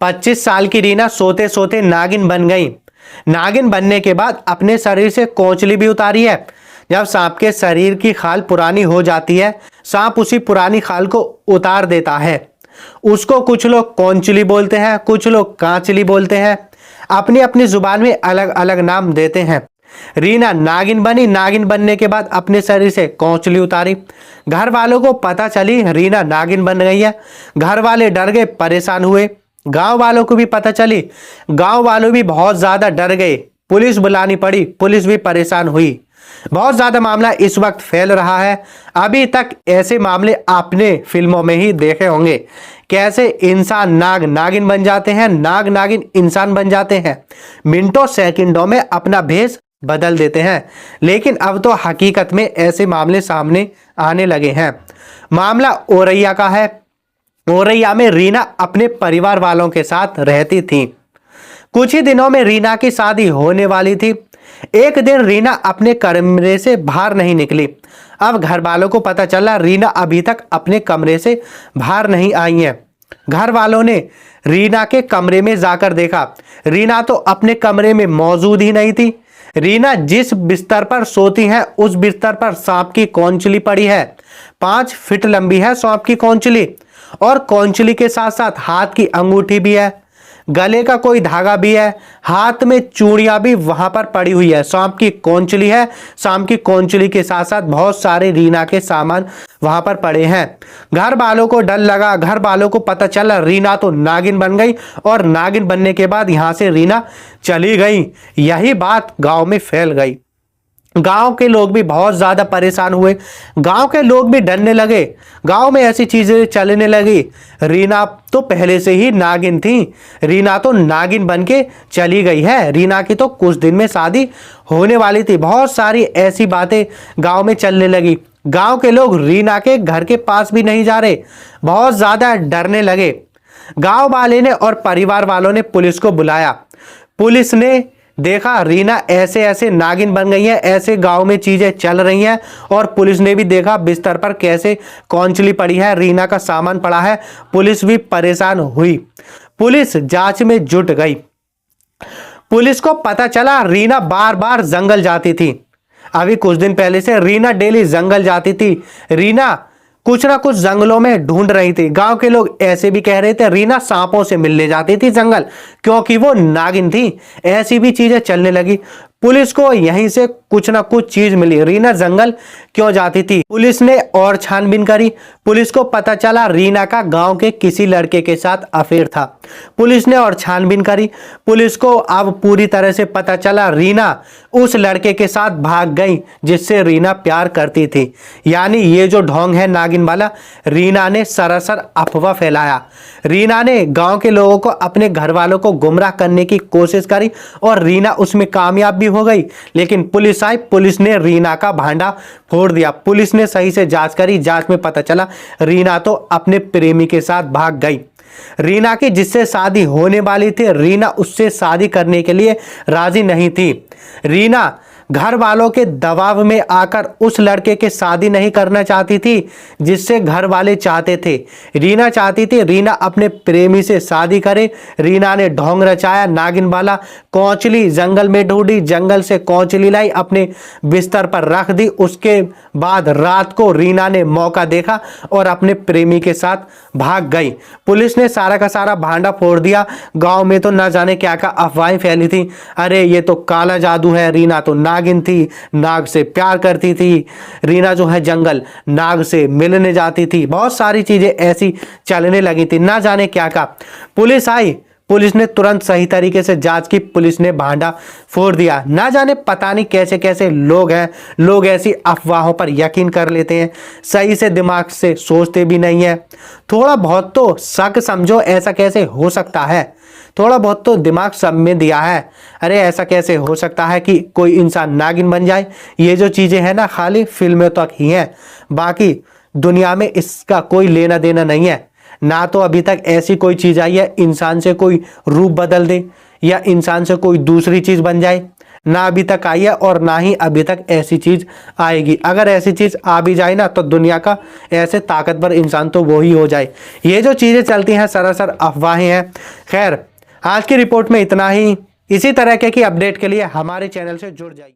25 साल की रीना सोते सोते नागिन बन गई। नागिन बनने के बाद अपने शरीर से कोंचली भी उतारी है। जब सांप के शरीर की खाल पुरानी हो जाती है, सांप उसी पुरानी खाल को उतार देता है। उसको कुछ लोग कोंचली बोलते हैं, कुछ लोग कांचली बोलते हैं। अपनी अपनी जुबान में अलग अलग नाम देते हैं। रीना नागिन बनी। नागिन बनने के बाद अपने शरीर से कोंचली उतारी। घर वालों को पता चली रीना नागिन बन गई है। घर वाले डर गए, परेशान हुए। गांव वालों को भी पता चली। गांव वालों भी बहुत ज्यादा डर गए। पुलिस बुलानी पड़ी। पुलिस भी परेशान हुई। बहुत ज्यादा मामला इस वक्त फैल रहा है। अभी तक ऐसे मामले आपने फिल्मों में ही देखे होंगे, कैसे इंसान नाग नागिन बन जाते हैं, नाग नागिन इंसान बन जाते हैं, मिनटों सेकंडों में अपना भेष बदल देते हैं। लेकिन अब तो हकीकत में ऐसे मामले सामने आने लगे हैं। मामला औरैया का है। औरैया में रीना अपने परिवार वालों के साथ रहती थी। कुछ ही दिनों में रीना की शादी होने वाली थी। एक दिन रीना अपने कमरे से बाहर नहीं निकली। अब घर वालों को पता चला रीना अभी तक अपने कमरे से बाहर नहीं आई है। घर वालों ने रीना के कमरे में जाकर देखा। रीना तो अपने कमरे में मौजूद ही नहीं थी। रीना जिस बिस्तर पर सोती है उस बिस्तर पर सांप की कोंचली पड़ी है। 5 फीट लंबी है सांप की कोंचली, और कोंचली के साथ साथ हाथ की अंगूठी भी है, गले का कोई धागा भी है, हाथ में चूड़ियां भी वहां पर पड़ी हुई है। सांप की कोंचली है। सांप की कोंचली के साथ साथ बहुत सारे रीना के सामान वहां पर पड़े हैं। घर वालों को डर लगा। घर वालों को पता चला रीना तो नागिन बन गई, और नागिन बनने के बाद यहां से रीना चली गई। यही बात गांव में फैल गई। गांव के लोग भी बहुत ज्यादा परेशान हुए। गांव के लोग भी डरने लगे। गांव में ऐसी चीजें चलने लगी। रीना तो पहले से ही नागिन थी। रीना तो नागिन बन के चली गई है। रीना की तो कुछ दिन में शादी होने वाली थी। बहुत सारी ऐसी बातें गांव में चलने लगी। गांव के लोग रीना के घर के पास भी नहीं जा रहे। बहुत ज्यादा डरने लगे। गांव वाले ने और परिवार वालों ने पुलिस को बुलाया। पुलिस ने देखा रीना ऐसे ऐसे नागिन बन गई है, ऐसे गांव में चीजें चल रही हैं। और पुलिस ने भी देखा बिस्तर पर कैसे कोंचली पड़ी है, रीना का सामान पड़ा है। पुलिस भी परेशान हुई। पुलिस जांच में जुट गई। पुलिस को पता चला रीना बार बार जंगल जाती थी। अभी कुछ दिन पहले से रीना डेली जंगल जाती थी। रीना कुछ ना कुछ जंगलों में ढूंढ रही थी। गांव के लोग ऐसे भी कह रहे थे रीना सांपों से मिलने जाती थी जंगल, क्योंकि वो नागिन थी। ऐसी भी चीजें चलने लगी। पुलिस को यहीं से कुछ ना कुछ चीज मिली। रीना जंगल क्यों जाती थी? पुलिस ने और छानबीन करी। पुलिस को पता चला रीना का गांव के किसी लड़के के साथ अफेयर था। पुलिस ने और छानबीन करी। पुलिस को अब पूरी तरह से पता चला रीना उस लड़के के साथ भाग गई जिससे रीना प्यार करती थी। यानी ये जो ढोंग है नागिन वाला, रीना ने सरासर अफवाह फैलाया। रीना ने गांव के लोगों को, अपने घर वालों को गुमराह करने की कोशिश करी, और रीना उसमें कामयाब भी हो गई। लेकिन पुलिस आई। पुलिस ने रीना का भांडा फोड़ दिया। पुलिस ने सही से जांच करी। जांच में पता चला रीना तो अपने प्रेमी के साथ भाग गई। रीना की जिससे शादी होने वाली थी, रीना उससे शादी करने के लिए राजी नहीं थी। रीना घर वालों के दबाव में आकर उस लड़के के शादी नहीं करना चाहती थी जिससे घर वाले चाहते थे। रीना चाहती थी रीना अपने प्रेमी से शादी करे। रीना ने ढोंग रचाया नागिन वाला। कोंचली जंगल में ढूंढी, जंगल से कोंचली लाई, अपने बिस्तर पर रख दी। उसके बाद रात को रीना ने मौका देखा और अपने प्रेमी के साथ भाग गई। पुलिस ने सारा का सारा भांडा फोड़ दिया। गांव में तो न जाने क्या क्या अफवाहें फैली थी। अरे ये तो काला जादू है, रीना तो नागिन थी, नाग से प्यार करती थी, रीना जो है जंगल नाग से मिलने जाती थी। बहुत सारी चीजें ऐसी चलने लगी थी, ना जाने क्या क्या। पुलिस आई। पुलिस ने तुरंत सही तरीके से जांच की। पुलिस ने भांडा फोड़ दिया। ना जाने पता नहीं कैसे कैसे लोग हैं। लोग ऐसी अफवाहों पर यकीन कर लेते हैं, सही से दिमाग से सोचते भी नहीं है। थोड़ा बहुत तो शक समझो, ऐसा कैसे हो सकता है? थोड़ा बहुत तो दिमाग सब में दिया है। अरे ऐसा कैसे हो सकता है कि कोई इंसान नागिन बन जाए? ये जो चीजें हैं ना, खाली फिल्मों तक ही हैं। बाकी दुनिया में इसका कोई लेना देना नहीं है। ना तो अभी तक ऐसी कोई चीज आई है इंसान से कोई रूप बदल दे या इंसान से कोई दूसरी चीज बन जाए। ना अभी तक आई है और ना ही अभी तक ऐसी चीज आएगी। अगर ऐसी चीज आ भी जाए ना तो दुनिया का ऐसे ताकतवर इंसान तो वो ही हो जाए। ये जो चीजें चलती हैं सरासर अफवाहें हैं। खैर, आज की रिपोर्ट में इतना ही। इसी तरह की अपडेट के लिए हमारे चैनल से जुड़ जाइए।